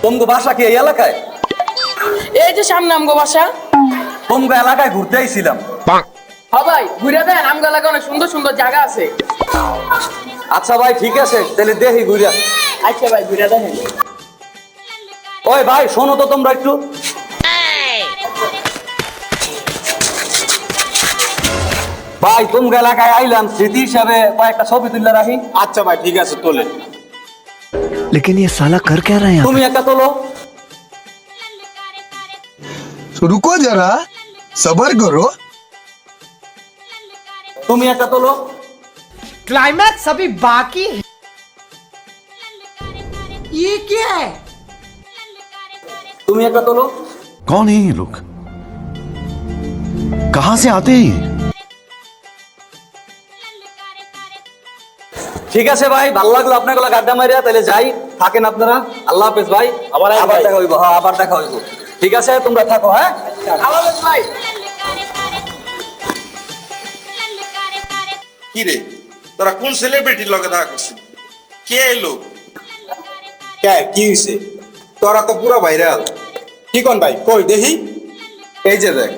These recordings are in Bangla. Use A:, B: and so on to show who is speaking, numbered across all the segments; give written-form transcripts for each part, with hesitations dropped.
A: তোমাকে বাসা কি এই এলাকায়?
B: এই যে সামনে আমগো বাসা।
A: তোমাকে এলাকায় ঘুরতে আইছিলাম।
B: হ্যাঁ ভাই, ঘুরে দেন, আমগো এলাকায় অনেক সুন্দর সুন্দর জায়গা আছে।
A: আচ্ছা ভাই ঠিক আছে, তাহলে দেখি ঘুরে।
B: আচ্ছা ভাই, ঘুরে দেখেন।
A: ওই ভাই শোনো তো তোমরা একটু। ভাই তোমাকে এলাকায় আইলাম স্মৃতি হিসাবে কয়েকটা ছবি তুলে রাখি।
C: আচ্ছা ভাই ঠিক আছে, তোলেন।
D: लेकिन ये साला कर क्या रहा है यहाँ
A: তুমি একটা তোলো।
E: तो रुको जरा, सबर करो।
A: তুমি একটা তোলো।
F: क्लाइमैक्स अभी बाकी है। ये क्या है?
A: তুমি একটা তোলো।
G: कौन है ये लोग? कहां से आते हैं ये?
A: ঠিক আছে ভাই, ভালো লাগলো আপনার গুলো গাড্ডা মারিয়া, তাহলে যাই, থাকেন আপনারা। আল্লাহ হাফেজ ভাই,
C: আবার আইব
A: আবার
C: ভাই।
A: দেখা হইব। হ্যাঁ আবার দেখা হইব। ঠিক আছে তোমরা থাকো। হ্যাঁ
B: আল্লাহ হাফেজ ভাই।
H: কি রে, তোরা কোন সেলিব্রিটির লগে দেখা করছিস? কে এলো?
C: কে কি হইছে? তোরা তো পুরো ভাইরাল। কি কোন ভাই, কই দেখি। এই যে দেখ।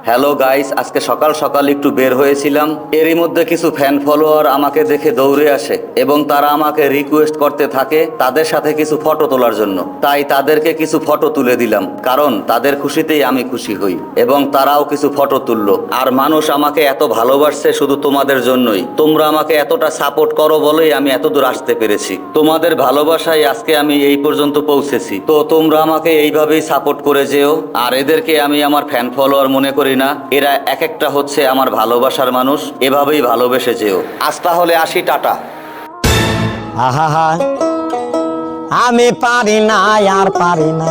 A: হ্যালো গাইস, আজকে সকাল সকাল একটু বের হয়েছিলাম। এরই মধ্যে কিছু ফ্যান ফলোয়ার আমাকে দেখে দৌড়ে আসে এবং তারা আমাকে রিকোয়েস্ট করতে থাকে তাদের সাথে কিছু ফটো তোলার জন্য। তাই তাদেরকে কিছু ফটো তুলে দিলাম, কারণ তাদের খুশিতেই আমি খুশি হই এবং তারাও কিছু ফটো তুললো। আর মানুষ আমাকে এত ভালোবাসছে শুধু তোমাদের জন্যই। তোমরা আমাকে এতটা সাপোর্ট করো বলেই আমি এত দূর আসতে পেরেছি। তোমাদের ভালোবাসায় আজকে আমি এই পর্যন্ত পৌঁছেছি। তো তোমরা আমাকে এইভাবেই সাপোর্ট করে যেও। আর এদেরকে আমি আমার ফ্যান ফলোয়ার মনে করি না, এরা এক একটা হচ্ছে আমার ভালোবাসার মানুষ। এভাবেই ভালোবেসে যেও। আজ তাহলে আসি, টাটা।
D: आहा हा, हमें पारी ना यार पारी ना।